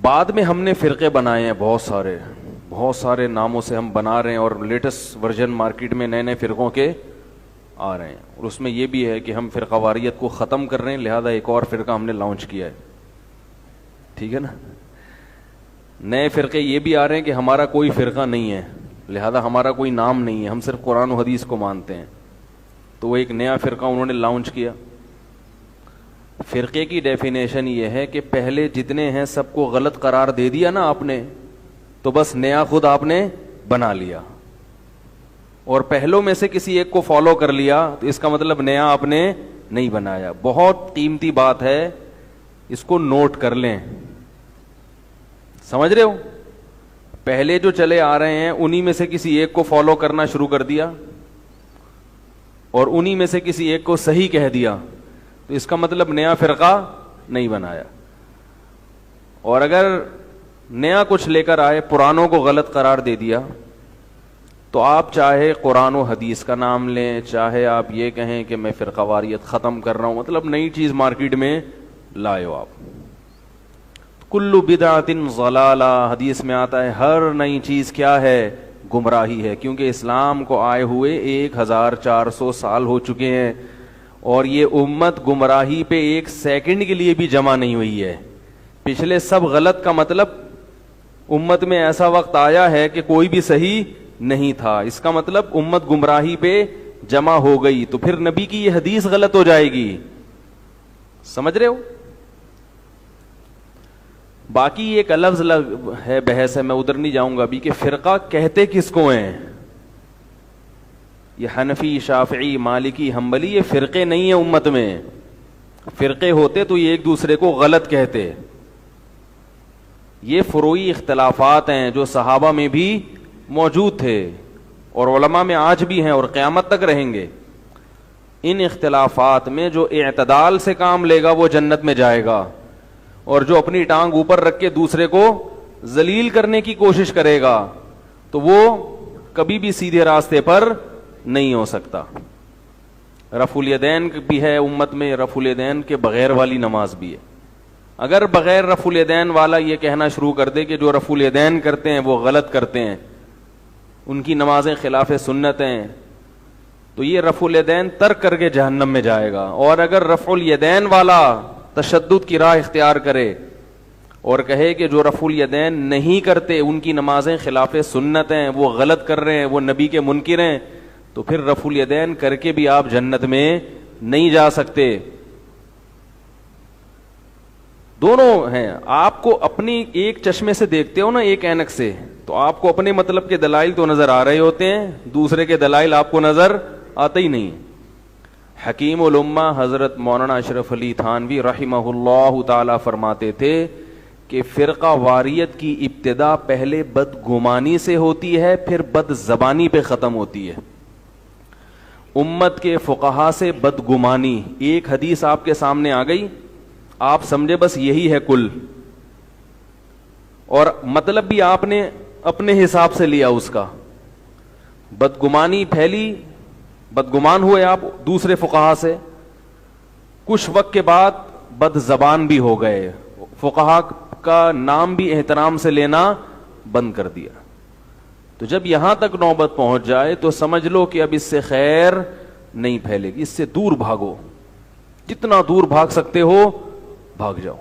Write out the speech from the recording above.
بعد میں ہم نے فرقے بنائے ہیں بہت سارے ناموں سے ہم بنا رہے ہیں, اور لیٹسٹ ورژن مارکیٹ میں نئے نئے فرقوں کے آ رہے ہیں, اور اس میں یہ بھی ہے کہ ہم فرقہ واریت کو ختم کر رہے ہیں, لہذا ایک اور فرقہ ہم نے لانچ کیا ہے. ٹھیک ہے نا. نئے فرقے یہ بھی آ رہے ہیں کہ ہمارا کوئی فرقہ نہیں ہے, لہذا ہمارا کوئی نام نہیں ہے, ہم صرف قرآن و حدیث کو مانتے ہیں. تو وہ ایک نیا فرقہ انہوں نے لانچ کیا. فرقے کی ڈیفینیشن یہ ہے کہ پہلے جتنے ہیں سب کو غلط قرار دے دیا نا آپ نے, تو بس نیا خود آپ نے بنا لیا, اور پہلوں میں سے کسی ایک کو فالو کر لیا تو اس کا مطلب نیا آپ نے نہیں بنایا. بہت قیمتی بات ہے, اس کو نوٹ کر لیں. سمجھ رہے ہو؟ پہلے جو چلے آ رہے ہیں انہی میں سے کسی ایک کو فالو کرنا شروع کر دیا, اور انہی میں سے کسی ایک کو صحیح کہہ دیا, تو اس کا مطلب نیا فرقہ نہیں بنایا. اور اگر نیا کچھ لے کر آئے, پرانوں کو غلط قرار دے دیا, تو آپ چاہے قرآن و حدیث کا نام لیں, چاہے آپ یہ کہیں کہ میں فرقہ واریت ختم کر رہا ہوں, مطلب نئی چیز مارکیٹ میں لائے ہو آپ. کل بدعۃ ضلالہ, حدیث میں آتا ہے ہر نئی چیز کیا ہے؟ گمراہی ہے. کیونکہ اسلام کو آئے ہوئے 1400 سال ہو چکے ہیں, اور یہ امت گمراہی پہ ایک سیکنڈ کے لیے بھی جمع نہیں ہوئی ہے. پچھلے سب غلط کا مطلب امت میں ایسا وقت آیا ہے کہ کوئی بھی صحیح نہیں تھا, اس کا مطلب امت گمراہی پہ جمع ہو گئی, تو پھر نبی کی یہ حدیث غلط ہو جائے گی. سمجھ رہے ہو؟ باقی ایک لفظ ہے, بحث ہے, میں ادھر نہیں جاؤں گا ابھی, کہ فرقہ کہتے کس کو ہیں. یہ حنفی, شافعی, مالکی, حنبلی یہ فرقے نہیں ہیں امت میں. فرقے ہوتے تو یہ ایک دوسرے کو غلط کہتے. یہ فروعی اختلافات ہیں جو صحابہ میں بھی موجود تھے, اور علماء میں آج بھی ہیں, اور قیامت تک رہیں گے. ان اختلافات میں جو اعتدال سے کام لے گا وہ جنت میں جائے گا, اور جو اپنی ٹانگ اوپر رکھ کے دوسرے کو ذلیل کرنے کی کوشش کرے گا تو وہ کبھی بھی سیدھے راستے پر نہیں ہو سکتا. رفع الیدین بھی ہے امت میں, رفع الیدین کے بغیر والی نماز بھی ہے. اگر بغیر رفع الیدین والا یہ کہنا شروع کر دے کہ جو رفع الیدین کرتے ہیں وہ غلط کرتے ہیں, ان کی نمازیں خلاف سنت ہیں, تو یہ رفع الیدین ترک کر کے جہنم میں جائے گا. اور اگر رفع الیدین والا تشدد کی راہ اختیار کرے اور کہے کہ جو رفع الیدین نہیں کرتے ان کی نمازیں خلاف سنت ہیں, وہ غلط کر رہے ہیں, وہ نبی کے منکر ہیں, تو پھر رفع الیدین کر کے بھی آپ جنت میں نہیں جا سکتے. دونوں ہیں. آپ کو اپنی ایک چشمے سے دیکھتے ہو نا, ایک اینک سے, تو آپ کو اپنے مطلب کے دلائل تو نظر آ رہے ہوتے ہیں, دوسرے کے دلائل آپ کو نظر آتے ہی نہیں. حکیم الامہ حضرت مولانا اشرف علی تھانوی رحمہ اللہ تعالی فرماتے تھے کہ فرقہ واریت کی ابتدا پہلے بدگمانی سے ہوتی ہے, پھر بد زبانی پہ ختم ہوتی ہے. امت کے فقہا سے بدگمانی, ایک حدیث آپ کے سامنے آ گئی, آپ سمجھے بس یہی ہے کل, اور مطلب بھی آپ نے اپنے حساب سے لیا اس کا. بدگمانی پھیلی, بدگمان ہوئے آپ دوسرے فقہا سے, کچھ وقت کے بعد بد زبان بھی ہو گئے, فقہا کا نام بھی احترام سے لینا بند کر دیا. تو جب یہاں تک نوبت پہنچ جائے تو سمجھ لو کہ اب اس سے خیر نہیں پھیلے گی, اس سے دور بھاگو, جتنا دور بھاگ سکتے ہو بھاگ جاؤ.